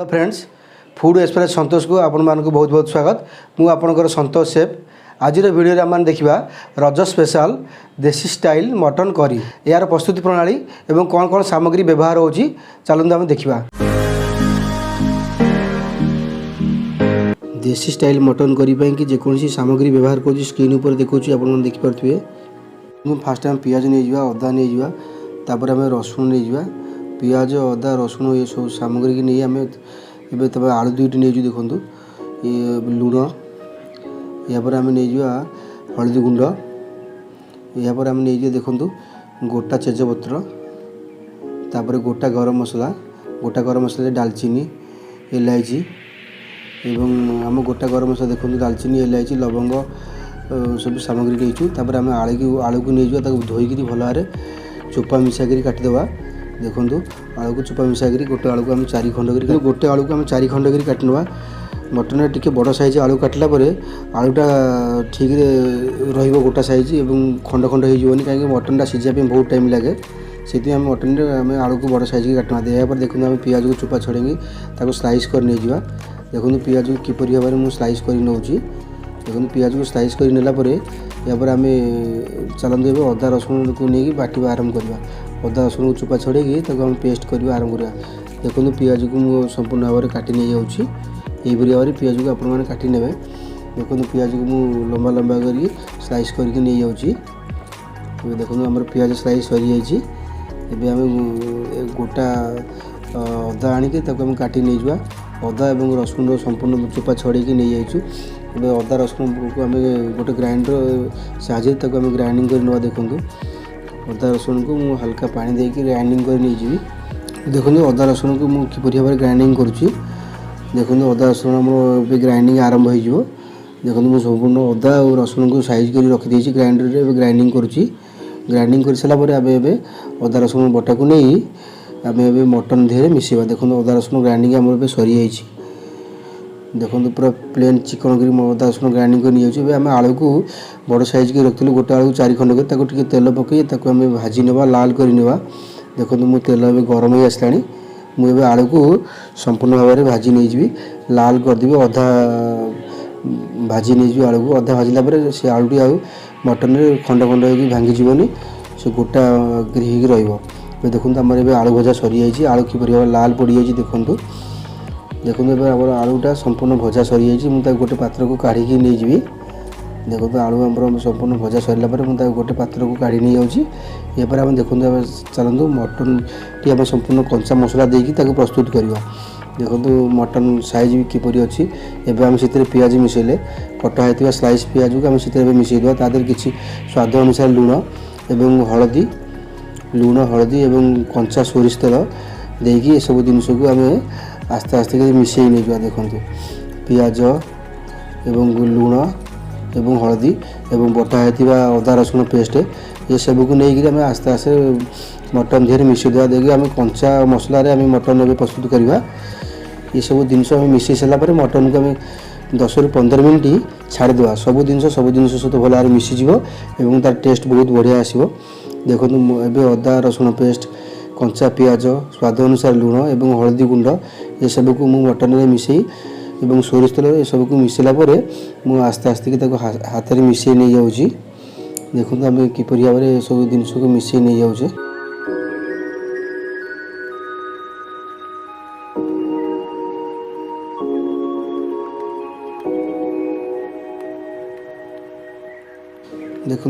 Friends food express संतोष को आपण मानक बहुत बहुत स्वागत। मु आपणकर संतोष सेफ। आज वीडियो आम देखा रज स्पेशल देसी स्टाइल मटन करी यार प्रस्तुति प्रणाली एवं कौन कौन सामग्री व्यवहार होची चलते आम देखा। देसी स्टाइल मटन करी कि जेकोसी सामग्री व्यवहार कर स्क्रीन उपर देखा आप देखिपे। फास्ट टाइम पियाज नहीं जा अदा नहीं जा तापर आम रसुण नहीं जा पियाज अदा रसुण ये सब सामग्री की नहीं आम ए तब आलू दुईटी नहीं देखु ये लुण यापर आम नहीं जा हलदी गुंड यापर आम नहीं देखु गोटा तेजपत्र तापर गोटा गरम मसला डालचीनी इलायची एवं आम गोटा गरम मसला देखो दालचीनी इलायची लवंग सब सामग्री नहीं तापर आम आलू को नहीं जा धोईक भल भाव चोपा मिसाक काटिदेवा। देखो आलू को चोपा मिसाक गोटे आलू को आम 4 खंड कर गोटे आलू को आम 4 खंड कर काटवा। मटन टी बड़ साइज आलू काटिला आलूटा ठीक रो गोटा साइज एवं खंड खंड होनी कहीं मटनटा सीझापी बहुत टाइम लगे से आम मटन आम आलू को बड़ साइज की काटवा। यापर देखो आम पियाज को चोपा छड़ेगी स्लाइस कर नहीं जा। देखो पियाज को किपर भाव में स्लाइस कर नौची। देखो पियाज को स्लाइस कर नेलापर यापर आम चलते अदा रसुण को लेकिन बाटा आरंभ करवा। अदा रसुण को चोपा छड़ेगी आम पेस्ट करवा आरंभ करवा। देखो पियाज को मुझे संपूर्ण भाव में काटी नहीं जाऊँगी यहीपरी भाव में पियाज को आपने काटी ने। देखो पियाज को मुझे लंबा लंबा कर स्लाइस करके नहीं जाऊँगी। देखो आम पियाज स्लाइस सरी जाए आम गोटा अदा आणिकी आम काटी नहीं जा। अदा और रसुण संपूर्ण चोपा छड़ेकी नहीं जाइए अदा रसुण को आम गोटे ग्राइंडर साहय आम ग्राइंडिंग कर ना। देखो अदा रसुण को मुझे हल्का पानी देके ग्राइंडिंग कर नहीं जी। देखो अदा रसुण को मुझे किपर भाव में ग्राइंडिंग करुँची। देखो अदा रसुण आम ग्राइंडिंग आरंभ हो। देखो मुझे संपूर्ण अदा और रसुण को साइज कर रखी ग्राइंडर ग्राइंडिंग करुँची। ग्राइंडिंग कर सारापर आम अदा रसुण बटा को नहीं आम मटन देहरे मिसेवा। देखो अदा रसुण ग्राइंडिंग आम सरी जाइए। देखो पूरा प्लेन चिकन कर अदा रसुण ग्राइंडिंग कर नहीं आम आलू को बड़ साइज की रखी गोटे आलू 4 खंड कर तेल पकई आम भाजी नेवा लाल कर नेवा। देखो मुझे तेल गरम हो आसला मुझे आलू को संपूर्ण भाव में भाजी नहीं जी लाल करदेवी अधा भाजी नहीं जी। आलू को अधा भाजला से आलूटी आउ मटन खंड खंड हो भांगी जीवनी से गोटा हो रही। देखो आम आलू भजा सरी जाइए आलू किपर भाव लाल पड़ जाइए। देखो देखो आम आलूटा संपूर्ण भजा सरी जाइए मुझे गोटे पात्र को काढ़ी नहीं जी। देखो आलू आम संपूर्ण भजा सरला मुझे गोटे पात्र को काढ़ी नहीं जाऊँगी। यापर आम देखो चलते मटन टी आम संपूर्ण कंचा मसला देकी प्रस्तुत करवा। देखो मटन साइज भी किपर अच्छी एवं आम से पियाज मिसेले कटा होता स्लाइस पियाज को आम से मिसेदेवा। तादर किसी स्वाद अनुसार लुण एवं हलदी एवं कंचा सोरिष तेल देकी ये सब जिनस को आम आस्ते आस्ते कर मिसई नहीं जा। देखो पियाज एवं लुण एवं हलदी एवं बटा होता अदा रसुण पेस्ट ये सब को लेकिन आम आस्ते आस्ते मटन देहरे मिसईदेवा। देखिए आम कंचा मसला आम मटन प्रस्तुत करवा। ये सब जिनस मिसई सारापर मटन को आम 10 ରୁ 15 मिनट छाड़देवा। सब जिन सहित भल भाव मिसीज और तार टेस्ट बहुत बढ़िया आसो। देखो एवं अदा रसुण पेस्ट कंचा पियाज स्वाद अनुसार लुण एवं हलदी गुंड ये सब को मु मटन में मिसई एवं सोरिष तेल ये सब को मिसला मुझे आस्ते आस्ते कि हाथ में मिसई नहीं जाऊँगी। देखो आम किपर भाव में सब जिनस को मिसई नहीं जाऊे। देखो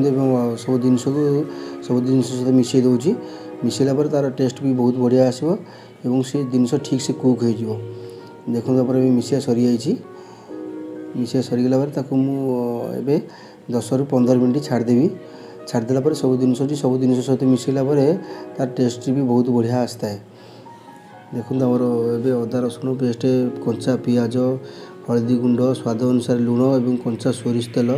सब जिन सहित मिसई दूसरी मिसैला तार टेस्ट भी बहुत बढ़िया आसो और से जिनस ठीक से कुक हो। देखो मिसिया सरी जाइए मिसिया सरीगला मुझे 10 ରୁ 15 मिनट छाड़देवी। छाड़देला सब जिन सहित मिसैला तार टेस्ट भी बहुत बढ़िया आसता है। देखो आमर ए अदा रसुण पेस्ट कंचा पियाज हलदी गुंड स्वाद अनुसार लुण और कंचा सोरिष तेल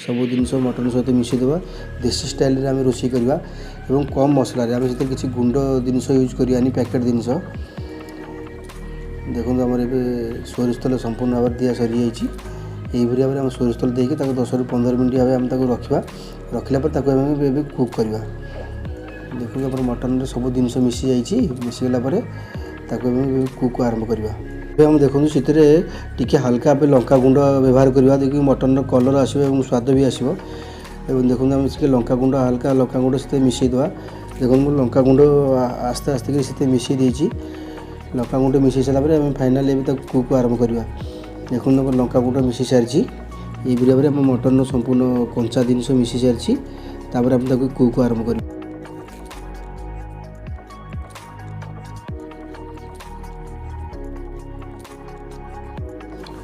सब जिन मटन सहित मिसईदेवा। देसी स्टाइल आम रोषे करवा और कम मसला आम से किसी गुंड जिनस यूज करानी पैकेट जिनस। देखो आमर ए सोरिष तेल संपूर्ण भाव दिया सरी जाइए यहीपरी भाव में सोरिष तेल देकी 10 ରୁ 15 मिनट भाव आम रखा रखला कुक करवा। देखो मटन सब जिन मिसी जाइए मिसीगला कुक आरंभ करवा। हम देखो टी हल्का पे लंका गुंड व्यवहार करवा देखिए मटन कलर आसो और स्वाद भी आसो। देखो आम लंका गुंड हल्का लंका गुंड से मिसेदे देखो लंका गुंड आस्ते आस्ते से मिसई देती लंका गुंड मिसई सारापर आम फाइनाल कुक आरंभ करवा। देखो लंका गुंड मिसई सारी ये भाव में मटन संपूर्ण कंचा जिनस मिसई सारी तापर आम कुक आरंभ कर।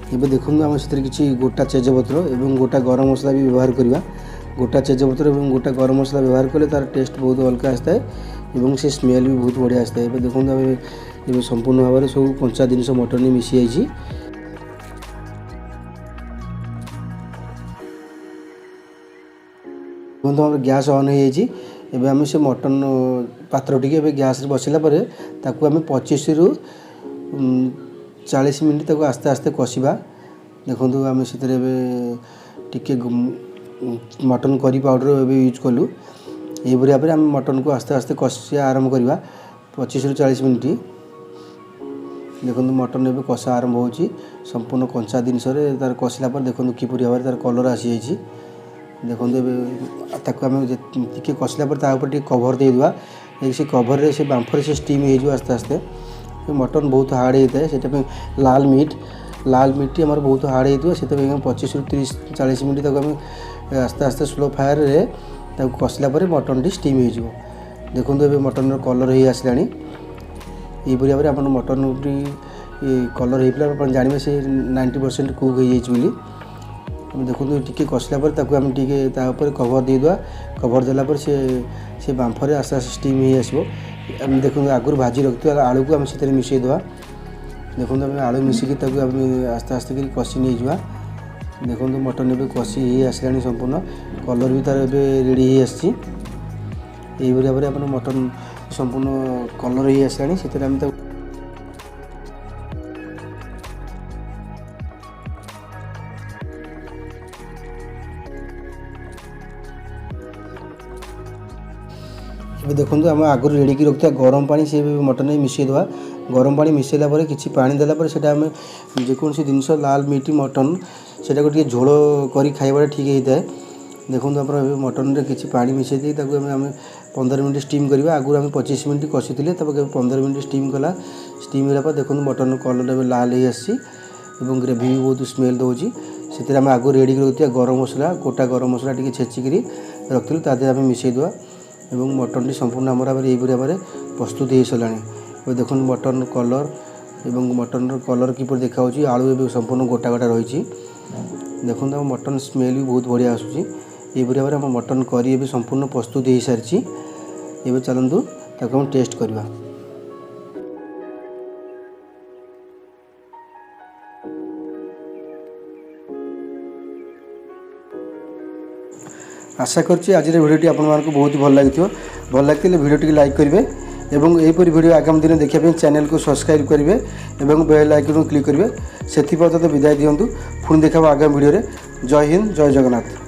ଏବେ ଦେଖନ୍ତୁ ଆମେ ସେଥିରେ କିଛି ଗୋଟା ତେଜପତ୍ର ଏବଂ ଗୋଟା ଗରମ ମସଲା ବି ବ୍ୟବହାର କରିବା। ଗୋଟା ତେଜପତ୍ର ଏବଂ ଗୋଟା ଗରମ ମସଲା ବ୍ୟବହାର କଲେ ତାର ଟେଷ୍ଟ ବହୁତ ଅଲଗା ଆସିଥାଏ ଏବଂ ସେ ସ୍ମେଲ୍ ବି ବହୁତ ବଢ଼ିଆ ଆସିଥାଏ। ଏବେ ଦେଖନ୍ତୁ ଆମେ ଏବେ ସମ୍ପୂର୍ଣ୍ଣ ଭାବରେ ସବୁ କଞ୍ଚା ଜିନିଷ ମଟନରେ ମିଶି ଯାଇଛି। ଦେଖନ୍ତୁ ଆମର ଗ୍ୟାସ୍ ଅନ୍ ହେଇଯାଇଛି। ଏବେ ଆମେ ସେ ମଟନ ପାତ୍ରଟିକି ଏବେ ଗ୍ୟାସ୍ରେ ବସାଇଲା ପରେ ତାକୁ ଆମେ 25 ରୁ 40 मिनट तक आस्ते आस्ते कषा। देखो आम से टे मटन करी पाउडर यूज कलु ये भाव में आम मटन को आस्ते आस्ते कषा आरंभ करवा 25 ରୁ 40 मिनट। देखो मटन ए कषा आरंभ हो संपूर्ण कंचा जिनस तार कषिला देखो किपर भाव में तार कलर आसी जाइए। देखो आम टे कषिला कभर देदेवा से कभर से बांफर से स्टीम हो आस्ते आस्ते। मटन बहुत हार्ड होता है से लाल मीट आम बहुत हार्ड होता है से 25 ରୁ 30-40 मिनट तक आम आस्ते आस्ते स्लो फायर रे कषिला मटन टी स्टीम हो। देखो ये मटन कलर हो आसला ये भाव में आप मटन टी कलर हो जानवे से 90% कुक हो जाइए। देखो टे कषिला आम टे कभर देदेवा कभर देला से बांफर आस्ते आस्ते स्टीम हो आसो। देखो आगुरी भाजी रखी आलू को आम से मिसईदे। देखो आम आलू मिसिक आस्ते आस्ते कर कषि नहीं जावा। देखो मटन ए कषि आसला संपूर्ण कलर भी तार रेडी हो आसी। भाव में आप मटन संपूर्ण कलर हो आसला से देखो आम आगुरी रेडी की रखा गरम पानी से मटन में मिसईदे। गरम पानी मिसैला किसी पानी देलापर से आम जेकोसी जिनस लाल मीट मटन से झोल कर खाइबा ठीक होता है। देखो आप मटन में किसी पानी मिसई दी आम 15 मिनट स्टीम करवा। आगुरी आम 25 मिनट कषि 15 मिनट स्टीम कला। स्टीम होगा देखो मटन कलर में लाल हो आसी और ग्रेवी भी बहुत स्मेल दूसरी से आम आगु रेडी कर रखा गरम मसला गोटा गरम मसला टी छेचिकी रखी तादेह आम मिसईदे और मटन टी संपूर्ण आमर ये भाव में प्रस्तुत हो सारा। देखो मटन कलर और मटन कलर किपर देखा आलू ए संपूर्ण गोटा गोटा रही। देखो मटन स्मेल भी बहुत बढ़िया आसूँ। ये भाव में मटन करी ए संपूर्ण प्रस्तुत हो सारी। ये चलतु ताको हम टेस्ट करवा। आशा करछि आज भिडियोटी आपको बहुत भल लगी। भल लगे भिडियोटी लाइक करेंगे और यहपरी भिडियो आगामी दिन देखा चैनल को सब्सक्राइब करेंगे और बेल आइकन क्लिक करेंगे। से विदाय दिंतु पुणी देखा आगामी भिडियो। जय हिंद जय जगन्नाथ।